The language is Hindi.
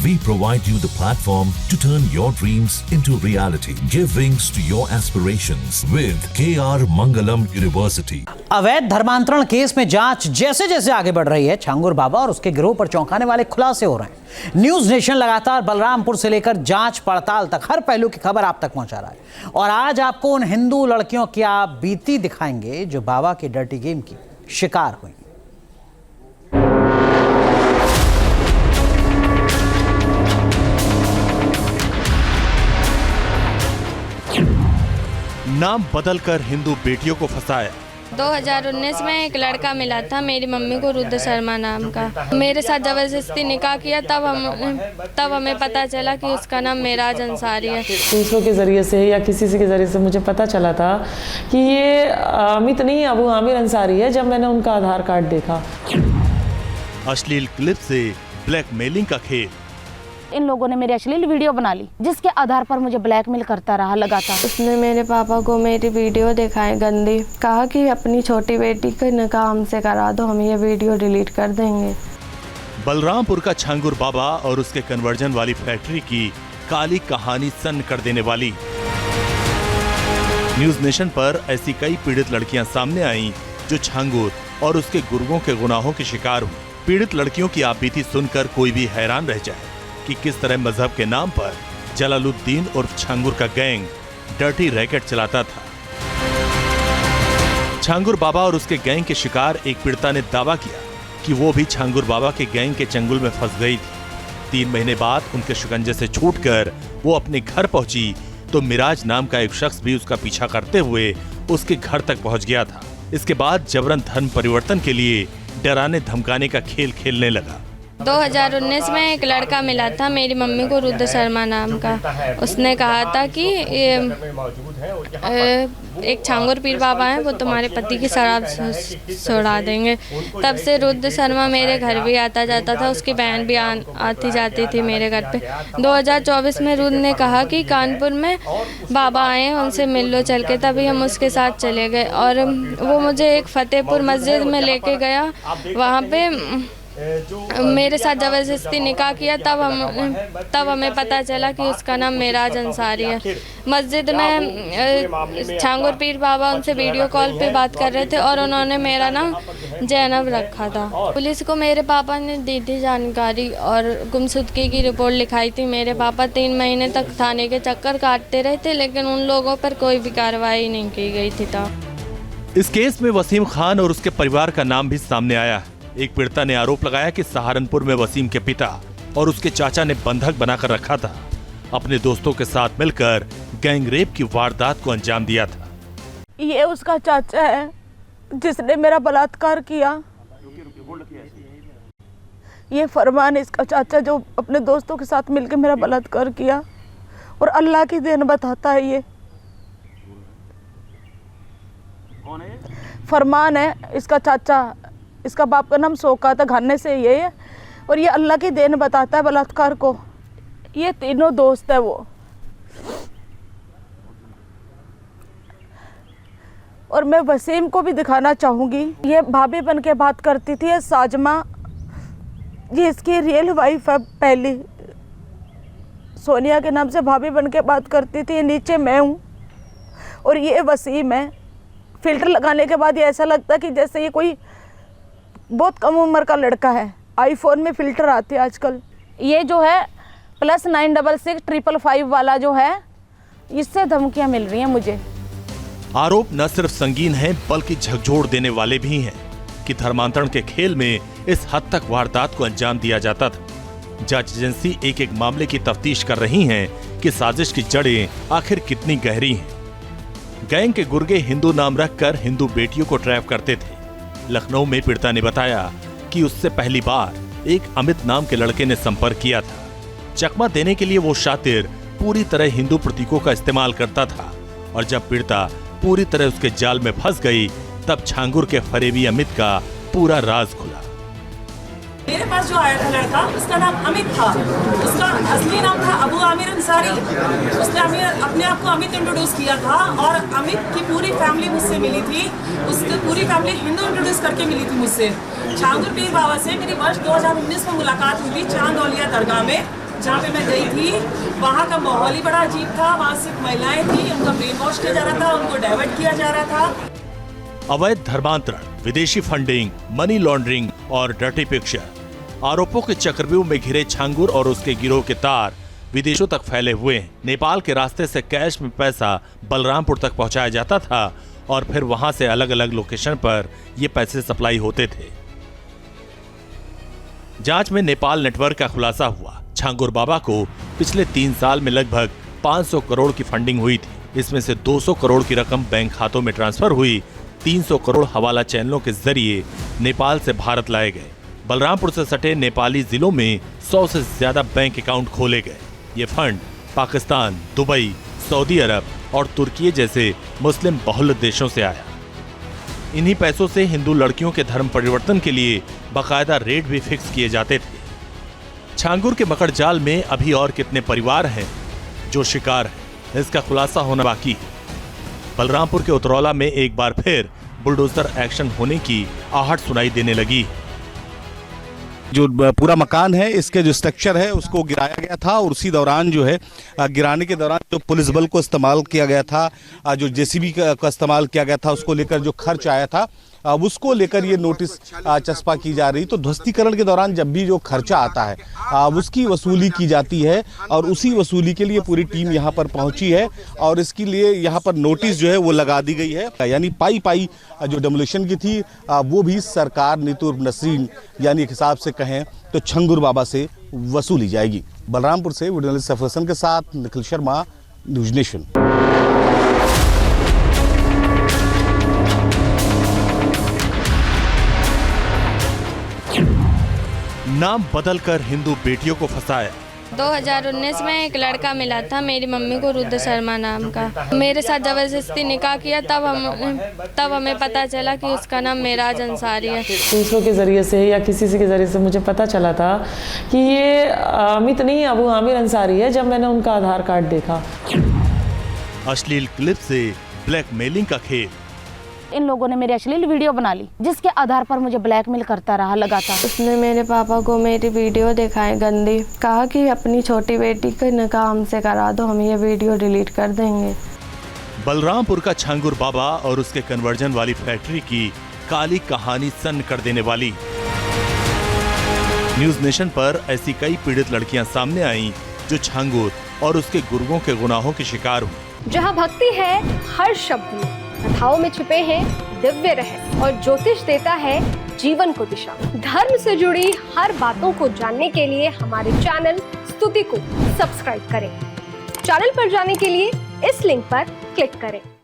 We provide you the platform to turn your dreams into reality. Give wings to your aspirations with KR Mangalam University. अवैध धर्मांतरण केस में जांच जैसे जैसे आगे बढ़ रही है, छांगुर बाबा और उसके गिरोह पर चौंकाने वाले खुलासे हो रहे हैं। न्यूज नेशन लगातार बलरामपुर से लेकर जांच पड़ताल तक हर पहलू की खबर आप तक पहुंचा रहा है और आज आपको उन हिंदू लड़कियों की आप बीती दिखाएंगे जो बाबा के डर्टी गेम की शिकार हुई। नाम बदलकर हिंदू बेटियों को फंसाया। 2019 में एक लड़का मिला था मेरी मम्मी को, रुद्र शर्मा नाम का। मेरे साथ जबरदस्ती निकाह किया, तब हमें पता चला कि उसका नाम मेराज अंसारी है। दूसरों के ज़रिए से या किसी के ज़रिए से मुझे पता चला था कि ये अमित नहीं, अबू आमिर अंसारी है, जब मैंने उनका आधार कार्ड देखा। अश्लील क्लिप से ब्लैकमेलिंग का खेल। इन लोगों ने मेरी अश्लील वीडियो बना ली, जिसके आधार पर मुझे ब्लैकमेल करता रहा लगातार। उसने मेरे पापा को मेरी वीडियो दिखाई गंदी, कहा कि अपनी छोटी बेटी का निकाह हमसे करा दो, हम ये वीडियो डिलीट कर देंगे। बलरामपुर का छांगुर बाबा और उसके कन्वर्जन वाली फैक्ट्री की काली कहानी सन्न कर देने वाली। न्यूज नेशन पर ऐसी कई पीड़ित लड़कियां सामने आईं जो छांगुर और उसके गुर्गों के गुनाहों की शिकार हुई। पीड़ित लड़कियों की आपबीती सुनकर कोई भी हैरान रह जाए कि किस तरह मजहब के नाम पर जलालुद्दीन और छांगुर का गैंग डर्टी रैकेट चलाता था। छांगुर बाबा और उसके गैंग के शिकार एक पीड़िता ने दावा किया कि वो भी छांगुर बाबा के गैंग के चंगुल में फंस गई थी। 3 महीने बाद उनके शिकंजे से छूटकर वो अपने घर पहुंची तो मिराज नाम का एक शख्स भी उसका पीछा करते हुए उसके घर तक पहुंच गया था। इसके बाद जबरन धर्म परिवर्तन के लिए डराने धमकाने का खेल खेलने लगा। 2019 में एक लड़का मिला था मेरी मम्मी को, रुद्र शर्मा नाम का। उसने कहा था कि एक छांगुर पीर बाबा हैं, वो तुम्हारे पति की शराब छोड़ा देंगे। तब से रुद्र शर्मा मेरे घर भी आता जाता था, उसकी बहन भी आती जाती थी मेरे घर पे। 2024 में रुद्र ने कहा कि कानपुर में बाबा आए, उनसे मिल लो चल के। तभी हम उसके साथ चले गए और वो मुझे एक फतेहपुर मस्जिद में लेके गया। वहाँ पे मेरे साथ जबरदस्ती निकाह किया, तब हमें पता चला कि उसका नाम मेराज अंसारी है। मस्जिद में छांगुर पीर बाबा उनसे वीडियो कॉल पे बात कर रहे थे और उन्होंने मेरा नाम जैनब रखा था। पुलिस को मेरे पापा ने दी थी जानकारी और गुमशुदगी की रिपोर्ट लिखाई थी। मेरे पापा 3 महीने तक थाने के चक्कर काटते रहे थे, लेकिन उन लोगों पर कोई भी कार्रवाई नहीं की गई थी। इस केस में वसीम खान और उसके परिवार का नाम भी सामने आया। एक पीड़िता ने आरोप लगाया कि सहारनपुर में वसीम के पिता और उसके चाचा ने बंधक बनाकर रखा था, अपने दोस्तों के साथ मिलकर गैंग रेप की वारदात को अंजाम दिया था। ये उसका चाचा है जिसने मेरा बलात्कार किया। ये फरमान इसका चाचा जो अपने दोस्तों के साथ मिलकर मेरा बलात्कार किया, और अल्लाह की देन बताता है। ये फरमान है इसका चाचा, इसका बाप का नाम शौकत है, घाने से ये है, और ये अल्लाह की देन बताता है बलात्कार को। ये तीनों दोस्त है वो। और मैं वसीम को भी दिखाना चाहूँगी। ये भाभी बन के बात करती थी, ये साजमा, ये इसकी रियल वाइफ है पहली। सोनिया के नाम से भाभी बन के बात करती थी। नीचे मैं हूँ और ये वसीम है। फिल्टर लगाने के बाद ये ऐसा लगता है कि जैसे ये कोई बहुत कम उम्र का लड़का है। आईफोन में फिल्टर आते हैं आजकल। ये जो है +966 555 वाला जो है, इससे धमकियां मिल रही हैं मुझे। आरोप न सिर्फ संगीन हैं बल्कि झकझोर देने वाले भी हैं कि धर्मांतरण के खेल में इस हद तक वारदात को अंजाम दिया जाता था। जांच एजेंसी एक एक मामले की तफ्तीश कर रही हैं कि साजिश की जड़ें आखिर कितनी गहरी हैं। गैंग के गुर्गे हिंदू नाम रखकर हिंदू बेटियों को ट्रैप करते थे। लखनऊ में पीड़िता ने बताया कि उससे पहली बार एक अमित नाम के लड़के ने संपर्क किया था। चकमा देने के लिए वो शातिर पूरी तरह हिंदू प्रतीकों का इस्तेमाल करता था और जब पीड़िता पूरी तरह उसके जाल में फंस गई तब छांगुर के फरेबी अमित का पूरा राज खुला। मेरे पास जो आया था लड़का, उसका नाम अमित था। उसका असली नाम था अबू आमिर अंसारी। उसने अपने आप को अमित इंट्रोड्यूस किया था और अमित की पूरी फैमिली मुझसे मिली थी। उसकी पूरी फैमिली हिंदू इंट्रोड्यूस करके मिली थी मुझसे। छांगुर पीर बाबा से मेरी वर्ष 2019 में मुलाकात हुई थी चांद औलिया दरगाह में, जहाँ पे मैं गई थी वहाँ का माहौल ही बड़ा अजीब था। वहाँ सिर्फ महिलाएं थी, उनका ब्रेन वॉश किया जा रहा था, उनको डाइवर्ट किया जा रहा था। अवैध धर्मांतरण, विदेशी फंडिंग, मनी लॉन्ड्रिंग और डर्टी पिक्चर आरोपों के चक्रव्यूह में घिरे छांगुर और उसके गिरोह के तार विदेशों तक फैले हुए हैं। नेपाल के रास्ते से कैश में पैसा बलरामपुर तक पहुंचाया जाता था और फिर वहां से अलग अलग लोकेशन पर ये पैसे सप्लाई होते थे। जांच में नेपाल नेटवर्क का खुलासा हुआ। छांगुर बाबा को पिछले 3 साल में लगभग 500 करोड़ की फंडिंग हुई थी। इसमें से 200 करोड़ की रकम बैंक खातों में ट्रांसफर हुई। 300 करोड़ हवाला चैनलों के जरिए नेपाल से भारत लाए गए। बलरामपुर से सटे नेपाली जिलों में 100 से ज्यादा बैंक अकाउंट खोले गए। ये फंड पाकिस्तान, दुबई, सऊदी अरब और तुर्की जैसे मुस्लिम बहुल देशों से आया। इन्हीं पैसों से हिंदू लड़कियों के धर्म परिवर्तन के लिए बाकायदा रेट भी फिक्स किए जाते थे। छांगुर के मकड़ जाल में अभी और कितने परिवार हैं जो शिकार हैं, इसका खुलासा होना बाकी है। बलरामपुर के उतरौला में एक बार फिर बुलडोजर एक्शन होने की आहट सुनाई देने लगी। जो पूरा मकान है, इसके जो स्ट्रक्चर है उसको गिराया गया था और उसी दौरान जो है गिराने के दौरान जो पुलिस बल को इस्तेमाल किया गया था, जो जेसीबी का इस्तेमाल किया गया था, उसको लेकर जो खर्च आया था उसको लेकर ये नोटिस चस्पा की जा रही। तो ध्वस्तीकरण के दौरान जब भी जो खर्चा आता है उसकी वसूली की जाती है और उसी वसूली के लिए पूरी टीम यहाँ पर पहुंची है और इसके लिए यहाँ पर नोटिस जो है वो लगा दी गई है। यानी पाई पाई जो डेमोलिशन की थी वो भी सरकार नीतुर नसरीन यानी एक हिसाब से कहें तो छंगुर बाबा से वसूली जाएगी। बलरामपुर से वीडियो जर्नलिस्ट सैफ हसन के साथ निखिल शर्मा, न्यूज नेशन। नाम बदलकर हिंदू बेटियों को फंसाया। 2019 में एक लड़का मिला था मेरी मम्मी को, रुद्र शर्मा नाम का। मेरे साथ जबरदस्ती निकाह किया। तब हमें पता चला कि उसका नाम मेराज अंसारी है। दूसरों के ज़रिए से या किसी के ज़रिए से मुझे पता चला था कि ये अमित नहीं अबू आमिर अंसारी है जब मैंने उनका आधार कार्ड देखा। अश्लील क्लिप से ब्लैकमेलिंग का खेल। इन लोगों ने मेरी अश्लील वीडियो बना ली जिसके आधार पर मुझे ब्लैकमेल करता रहा लगातार। उसने मेरे पापा को मेरी वीडियो दिखाई गंदी, कहा कि अपनी छोटी बेटी का निकाह हमसे करा दो, हम ये वीडियो डिलीट कर देंगे। बलरामपुर का छांगुर बाबा और उसके कन्वर्जन वाली फैक्ट्री की काली कहानी सन्न कर देने वाली। न्यूज नेशन पर ऐसी कई पीड़ित लड़कियां सामने आईं जो छांगुर और उसके गुरुओं के गुनाहों की शिकार हुई। जहां भक्ति है हर शब्द में, कथाओं में छुपे हैं दिव्य रहस्य और ज्योतिष देता है जीवन को दिशा। धर्म से जुड़ी हर बातों को जानने के लिए हमारे चैनल स्तुति को सब्सक्राइब करें। चैनल पर जाने के लिए इस लिंक पर क्लिक करें।